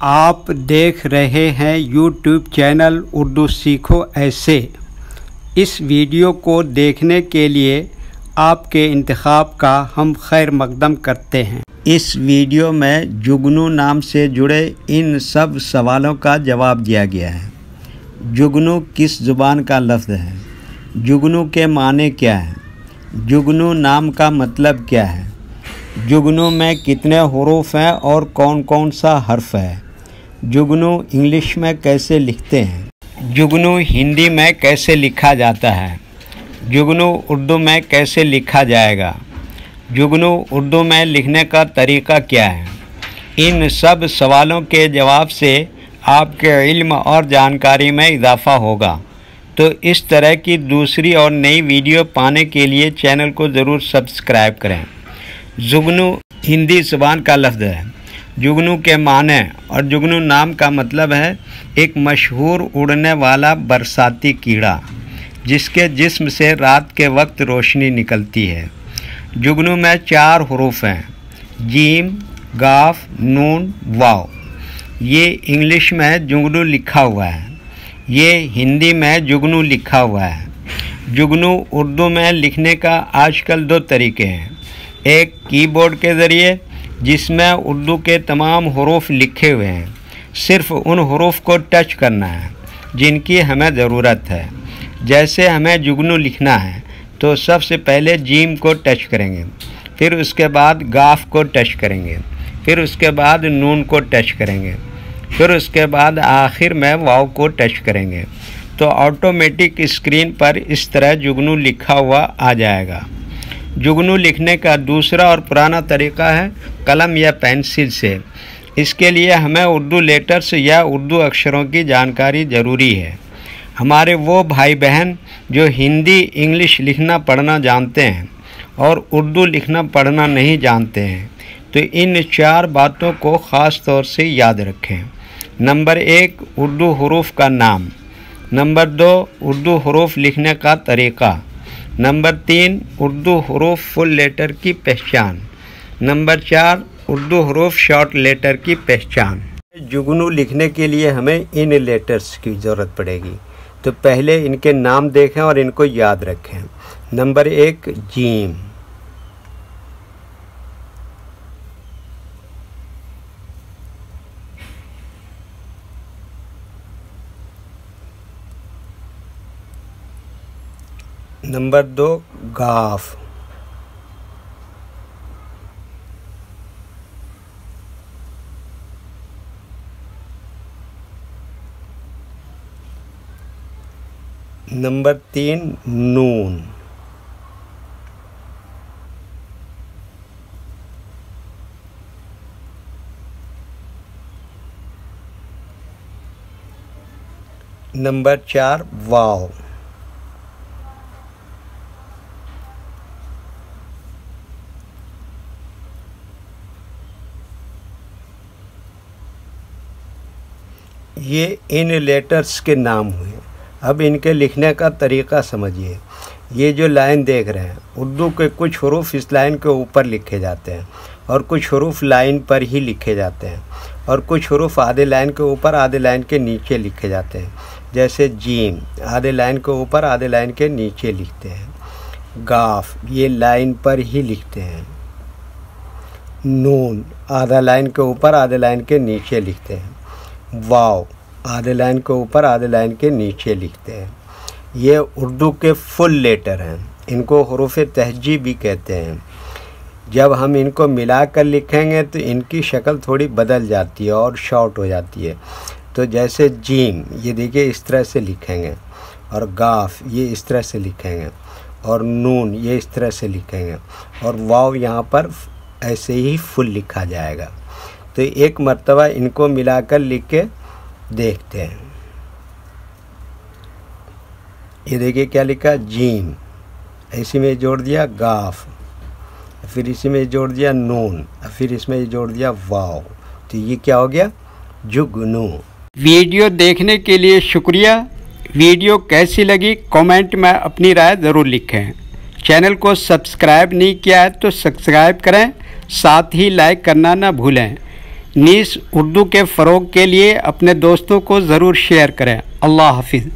आप देख रहे हैं YouTube चैनल उर्दू सीखो ऐसे। इस वीडियो को देखने के लिए आपके इंतखाब का हम खैर मकदम करते हैं। इस वीडियो में जुगनू नाम से जुड़े इन सब सवालों का जवाब दिया गया है। जुगनू किस ज़ुबान का लफ्ज़ है? जुगनू के माने क्या हैं? जुगनू नाम का मतलब क्या है? जुगनू में कितने हुरूफ हैं और कौन कौन सा हर्फ है? जुगनू इंग्लिश में कैसे लिखते हैं? जुगनू हिंदी में कैसे लिखा जाता है? जुगनू उर्दू में कैसे लिखा जाएगा? जुगनू उर्दू में लिखने का तरीक़ा क्या है? इन सब सवालों के जवाब से आपके इल्म और जानकारी में इजाफ़ा होगा। तो इस तरह की दूसरी और नई वीडियो पाने के लिए चैनल को ज़रूर सब्सक्राइब करें। जुगनू हिंदी ज़ुबान का लफ्ज़ है। जुगनू के माने और जुगनू नाम का मतलब है एक मशहूर उड़ने वाला बरसाती कीड़ा जिसके जिस्म से रात के वक्त रोशनी निकलती है। जुगनू में 4 हुरूफ हैं, जीम, गाफ, नून, वाव। ये इंग्लिश में जुगनू लिखा हुआ है, ये हिंदी में जुगनू लिखा हुआ है। जुगनू उर्दू में लिखने का आजकल 2 तरीके हैं। एक कीबोर्ड के ज़रिए जिसमें उर्दू के तमाम हुरूफ लिखे हुए हैं, सिर्फ़ उन हुरूफ को टच करना है जिनकी हमें ज़रूरत है। जैसे हमें जुगनू लिखना है तो सबसे पहले जीम को टच करेंगे, फिर उसके बाद गाफ को टच करेंगे, फिर उसके बाद नून को टच करेंगे, फिर उसके बाद आखिर में वाव को टच करेंगे तो ऑटोमेटिक स्क्रीन पर इस तरह जुगनू लिखा हुआ आ जाएगा। जुगनू लिखने का दूसरा और पुराना तरीक़ा है कलम या पेंसिल से। इसके लिए हमें उर्दू लेटर्स या उर्दू अक्षरों की जानकारी ज़रूरी है। हमारे वो भाई बहन जो हिंदी इंग्लिश लिखना पढ़ना जानते हैं और उर्दू लिखना पढ़ना नहीं जानते हैं तो इन 4 बातों को ख़ास तौर से याद रखें। नंबर 1 उर्दू हुरूफ का नाम। नंबर 2 उर्दू हुरूफ लिखने का तरीक़ा। नंबर 3 उर्दू हुरूफ फुल लेटर की पहचान। नंबर 4 उर्दू हुरूफ शॉर्ट लेटर की पहचान। जुगनू लिखने के लिए हमें इन लेटर्स की ज़रूरत पड़ेगी, तो पहले इनके नाम देखें और इनको याद रखें। Number 1 gym. नंबर 2 गाफ। नंबर 3 नून। नंबर 4 वाव। ये इन लेटर्स के नाम हुए। अब इनके लिखने का तरीक़ा समझिए। ये जो लाइन देख रहे हैं, उर्दू के कुछ हुरूफ इस लाइन के ऊपर लिखे जाते हैं और कुछ हुरूफ लाइन पर ही लिखे जाते हैं और कुछ हुरूफ आधे लाइन के ऊपर आधे लाइन के नीचे लिखे जाते हैं। जैसे जीम आधे लाइन के ऊपर आधे लाइन के नीचे लिखते हैं। गाफ ये लाइन पर ही लिखते हैं। नून आधा लाइन के ऊपर आधे लाइन के नीचे लिखते हैं। वाव आधे लाइन के ऊपर आधे लाइन के नीचे लिखते हैं। ये उर्दू के फुल लेटर हैं, इनको हुरूफ तहजीब भी कहते हैं। जब हम इनको मिलाकर लिखेंगे तो इनकी शक्ल थोड़ी बदल जाती है और शॉर्ट हो जाती है। तो जैसे जीम ये देखिए इस तरह से लिखेंगे, और गाफ ये इस तरह से लिखेंगे, और नून ये इस तरह से लिखेंगे, और वाव यहाँ पर ऐसे ही फुल लिखा जाएगा। तो एक मर्तबा इनको मिलाकर लिख के देखते हैं। ये देखिए क्या लिखा, जीम, इसी में जोड़ दिया गाफ, फिर इसी में जोड़ दिया नून, फिर इसमें जोड़ दिया वाव। तो ये क्या हो गया, जुगनू। वीडियो देखने के लिए शुक्रिया। वीडियो कैसी लगी कमेंट में अपनी राय ज़रूर लिखें। चैनल को सब्सक्राइब नहीं किया है तो सब्सक्राइब करें, साथ ही लाइक करना ना भूलें। नीस उर्दू के फ़रोग़ के लिए अपने दोस्तों को ज़रूर शेयर करें। अल्लाह हाफ़िज़।